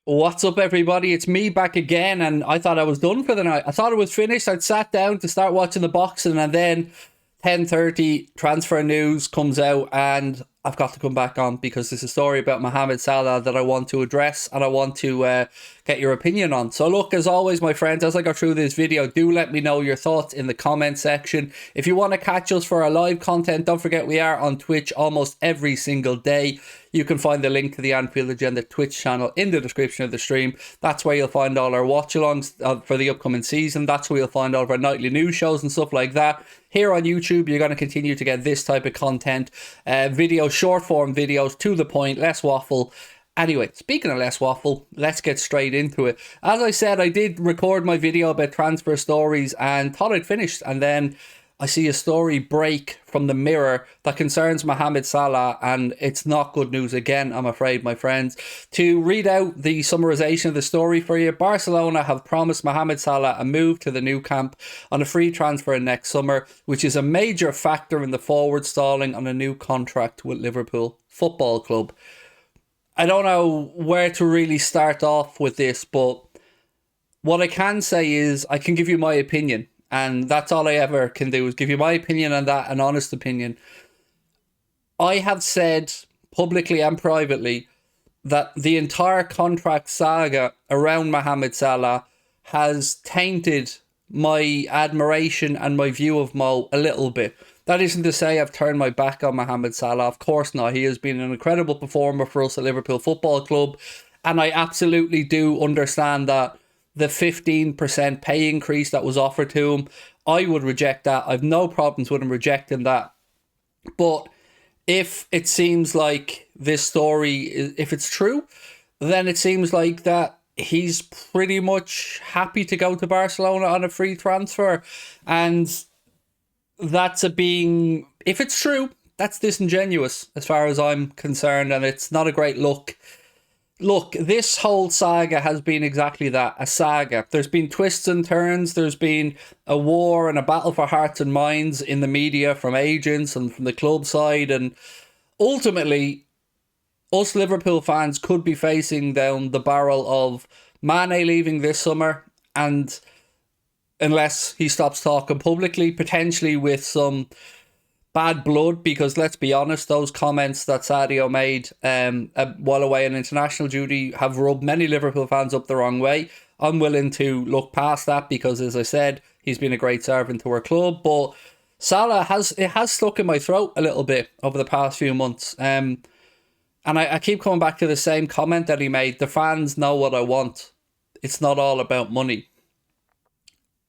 What's up, everybody? It's me back again, and I thought I was done for the night. I thought it was finished. I'd sat down to start watching the boxing, and then 10:30 transfer news comes out, and I've got to come back on because there's a story about Mohamed Salah that I want to address and I want to get your opinion on. So look, as always, my friends, as I go through this video, do let me know your thoughts in the comment section. If you want to catch us for our live content, don't forget we are on Twitch almost every single day. You can find the link to the Anfield Agenda Twitch channel in the description of the stream. That's where you'll find all our watch-alongs for the upcoming season. That's where you'll find all of our nightly news shows and stuff like that. Here on YouTube, you're going to continue to get this type of content. Videos, short-form videos, to the point, less waffle. Anyway, speaking of less waffle, let's get straight into it. As I said, I did record my video about transfer stories and thought I'd finished, and then I see a story break from the Mirror that concerns Mohamed Salah, and it's not good news again, I'm afraid, my friends. To read out the summarization of the story for you, Barcelona have promised Mohamed Salah a move to the new camp on a free transfer next summer, which is a major factor in the forward stalling on a new contract with Liverpool Football Club. I don't know where to really start off with this, but what I can say is I can give you my opinion. And that's all I ever can do is give you my opinion on that, an honest opinion. I have said publicly and privately that the entire contract saga around Mohamed Salah has tainted my admiration and my view of Mo a little bit. That isn't to say I've turned my back on Mohamed Salah. Of course not. He has been an incredible performer for us at Liverpool Football Club. And I absolutely do understand that the 15% pay increase that was offered to him, I would reject that. I've no problems with him rejecting that. But if it seems like this story, if it's true, then it seems like that he's pretty much happy to go to Barcelona on a free transfer. And that's if it's true, that's disingenuous as far as I'm concerned. And it's not a great look. Look, this whole saga has been exactly that, a saga. There's been twists and turns. There's been a war and a battle for hearts and minds in the media from agents and from the club side. And ultimately, us Liverpool fans could be facing down the barrel of Mane leaving this summer, and unless he stops talking publicly, potentially with some bad blood, because let's be honest, those comments that Sadio made while away on international duty have rubbed many Liverpool fans up the wrong way. I'm willing to look past that because, as I said, he's been a great servant to our club. But Salah has stuck in my throat a little bit over the past few months. And I keep coming back to the same comment that he made. The fans know what I want. It's not all about money.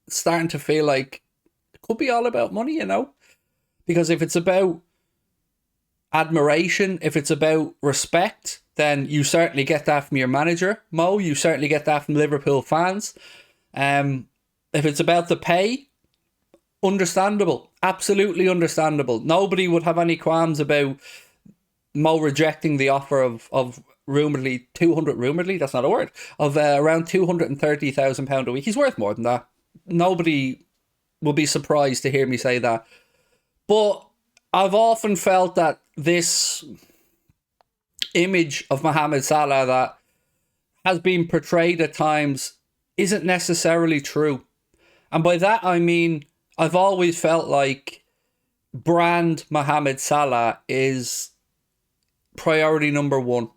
It's starting to feel like it could be all about money, you know? Because if it's about admiration, if it's about respect, then you certainly get that from your manager, Mo. You certainly get that from Liverpool fans. If it's about the pay, understandable. Absolutely understandable. Nobody would have any qualms about Mo rejecting the offer of rumouredly 200, rumouredly, that's not a word, of around £230,000 a week. He's worth more than that. Nobody will be surprised to hear me say that. But I've often felt that this image of Mohamed Salah that has been portrayed at times isn't necessarily true. And by that I mean, I've always felt like brand Mohamed Salah is priority number one.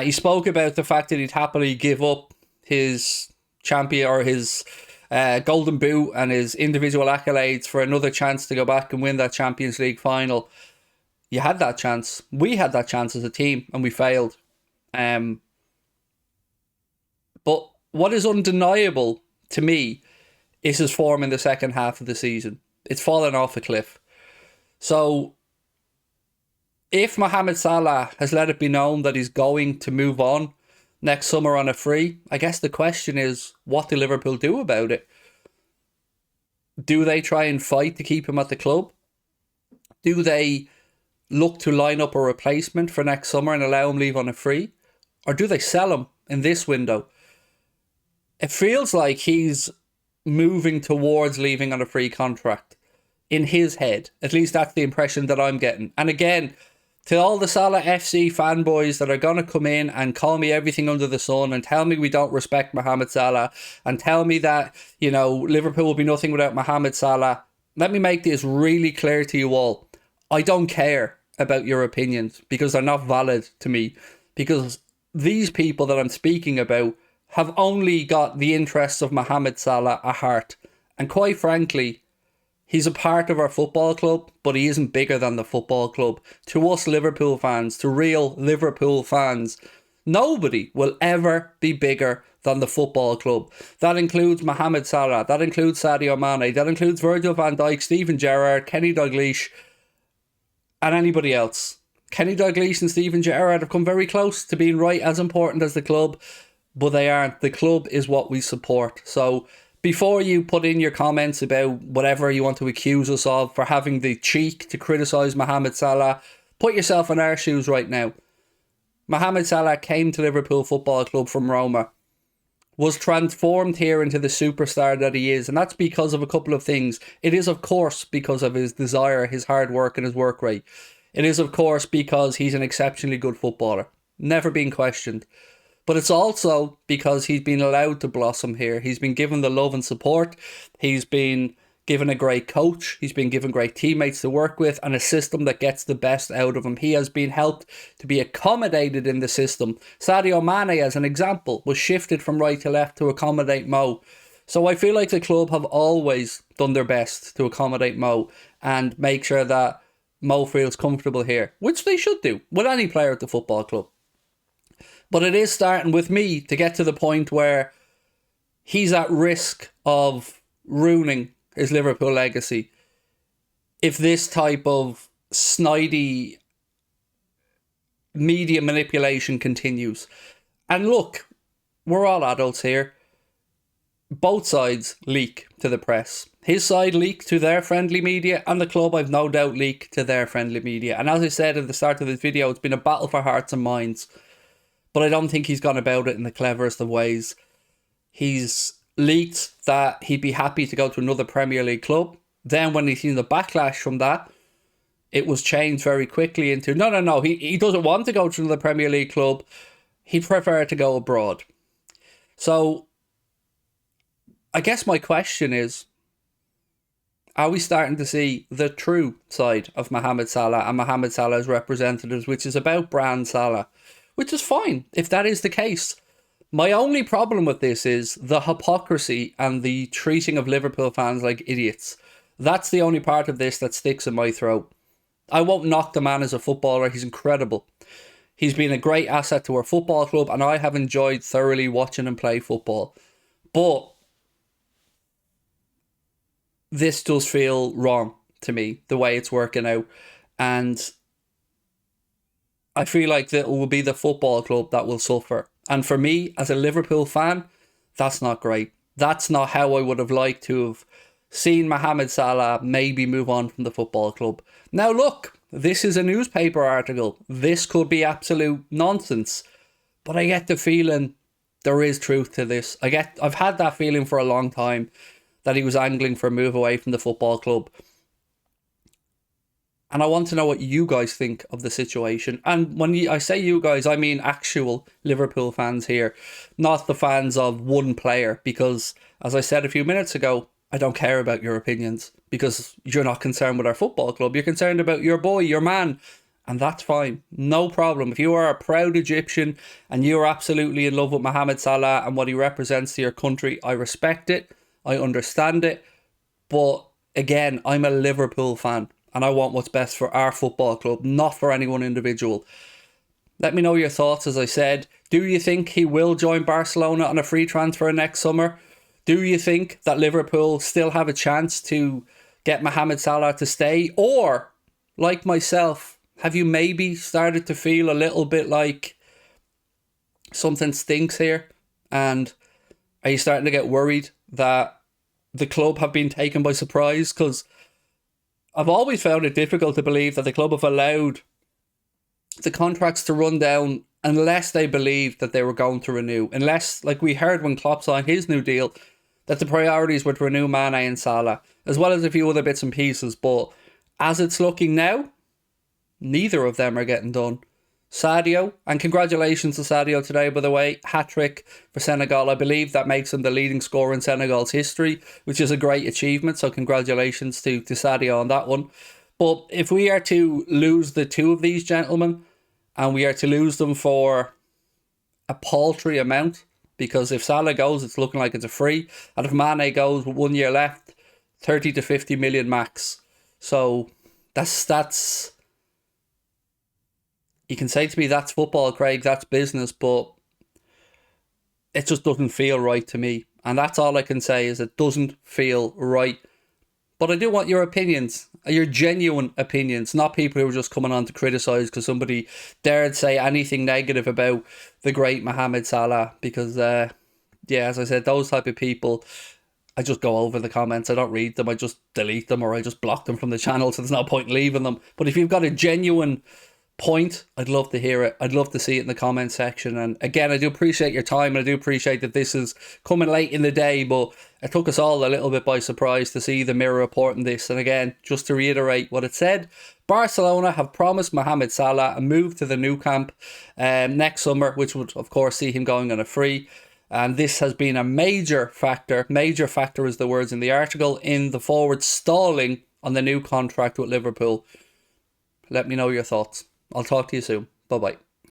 He spoke about the fact that he'd happily give up his champion or his Golden Boot and his individual accolades for another chance to go back and win that Champions League final. You had that chance. We had that chance as a team and we failed. But what is undeniable to me is his form in the second half of the season. It's fallen off a cliff. So if Mohamed Salah has let it be known that he's going to move on next summer on a free, I guess the question is, what do Liverpool do about it? Do they try and fight to keep him at the club? Do they look to line up a replacement for next summer and allow him leave on a free? Or do they sell him in this window? It feels like he's moving towards leaving on a free contract in his head. At least that's the impression that I'm getting. And again, To all the Salah FC fanboys that are going to come in and call me everything under the sun and tell me we don't respect Mohamed Salah and tell me that, Liverpool will be nothing without Mohamed Salah, let me make this really clear to you all. I don't care about your opinions because they're not valid to me, because these people that I'm speaking about have only got the interests of Mohamed Salah at heart. And quite frankly, he's a part of our football club, but he isn't bigger than the football club. To us Liverpool fans, to real Liverpool fans, nobody will ever be bigger than the football club. That includes Mohamed Salah, that includes Sadio Mane, that includes Virgil van Dijk, Steven Gerrard, Kenny Dalglish, and anybody else. Kenny Dalglish and Steven Gerrard have come very close to being right as important as the club, but they aren't. The club is what we support. So before you put in your comments about whatever you want to accuse us of for having the cheek to criticise Mohamed Salah, put yourself in our shoes right now. Mohamed Salah came to Liverpool Football Club from Roma, was transformed here into the superstar that he is, and that's because of a couple of things. It is, of course, because of his desire, his hard work and his work rate. It is, of course, because he's an exceptionally good footballer. Never been questioned. But it's also because he's been allowed to blossom here. He's been given the love and support. He's been given a great coach. He's been given great teammates to work with and a system that gets the best out of him. He has been helped to be accommodated in the system. Sadio Mane, as an example, was shifted from right to left to accommodate Mo. So I feel like the club have always done their best to accommodate Mo and make sure that Mo feels comfortable here, which they should do with any player at the football club. But it is starting with me to get to the point where he's at risk of ruining his Liverpool legacy if this type of snidey media manipulation continues. And look, we're all adults here. Both sides leak to the press. His side leaked to their friendly media, and the club, I've no doubt, leaked to their friendly media. And as I said at the start of this video, it's been a battle for hearts and minds. But I don't think he's gone about it in the cleverest of ways. He's leaked that he'd be happy to go to another Premier League club. Then when he's seen the backlash from that, it was changed very quickly into, no, he doesn't want to go to another Premier League club. He'd prefer to go abroad. So I guess my question is, are we starting to see the true side of Mohamed Salah and Mohamed Salah's representatives, which is about brand Salah? Which is fine if that is the case. My only problem with this is the hypocrisy and the treating of Liverpool fans like idiots. That's the only part of this that sticks in my throat. I won't knock the man as a footballer. He's incredible. He's been a great asset to our football club, and I have enjoyed thoroughly watching him play football. But this does feel wrong to me, the way it's working out. And I feel like that it will be the football club that will suffer. And for me, as a Liverpool fan, that's not great. That's not how I would have liked to have seen Mohamed Salah maybe move on from the football club. Now look, this is a newspaper article. This could be absolute nonsense. But I get the feeling there is truth to this. I've had that feeling for a long time that he was angling for a move away from the football club. And I want to know what you guys think of the situation. And when I say you guys, I mean actual Liverpool fans here, not the fans of one player. Because, as I said a few minutes ago, I don't care about your opinions because you're not concerned with our football club. You're concerned about your boy, your man. And that's fine. No problem. If you are a proud Egyptian and you're absolutely in love with Mohamed Salah and what he represents to your country, I respect it. I understand it. But again, I'm a Liverpool fan. And I want what's best for our football club, not for any one individual. Let me know your thoughts, as I said. Do you think he will join Barcelona on a free transfer next summer? Do you think that Liverpool still have a chance to get Mohamed Salah to stay? Or, like myself, have you maybe started to feel a little bit like something stinks here? And are you starting to get worried that the club have been taken by surprise? Because I've always found it difficult to believe that the club have allowed the contracts to run down unless they believed that they were going to renew. Unless, like we heard when Klopp signed his new deal, that the priorities were to renew Mane and Salah, as well as a few other bits and pieces. But as it's looking now, Neither of them are getting done. Sadio, and congratulations to Sadio today, by the way, hat-trick for Senegal. I believe that makes him the leading scorer in Senegal's history, which is a great achievement, so congratulations to Sadio on that one. But if we are to lose the two of these gentlemen, and we are to lose them for a paltry amount, because if Salah goes, it's looking like it's a free, and if Mane goes with 1 year left, 30 to 50 million max. So that's you can say to me that's football, Craig, that's business, but it just doesn't feel right to me. And that's all I can say, is it doesn't feel right. But I do want your opinions, your genuine opinions, not people who are just coming on to criticise because somebody dared say anything negative about the great Mohamed Salah. Because, as I said, those type of people, I just go over the comments. I don't read them. I just delete them, or I just block them from the channel, so there's no point in leaving them. But if you've got a genuine point, I'd love to hear it. I'd love to see it in the comment section. And again, I do appreciate your time, and I do appreciate that this is coming late in the day, but it took us all a little bit by surprise to see the Mirror reporting this. And again, just to reiterate what it said, Barcelona have promised Mohamed Salah a move to the Nou Camp next summer, which would of course see him going on a free. And this has been a major factor is the words in the article, in the forward stalling on the new contract with Liverpool. Let me know your thoughts. I'll talk to you soon. Bye-bye.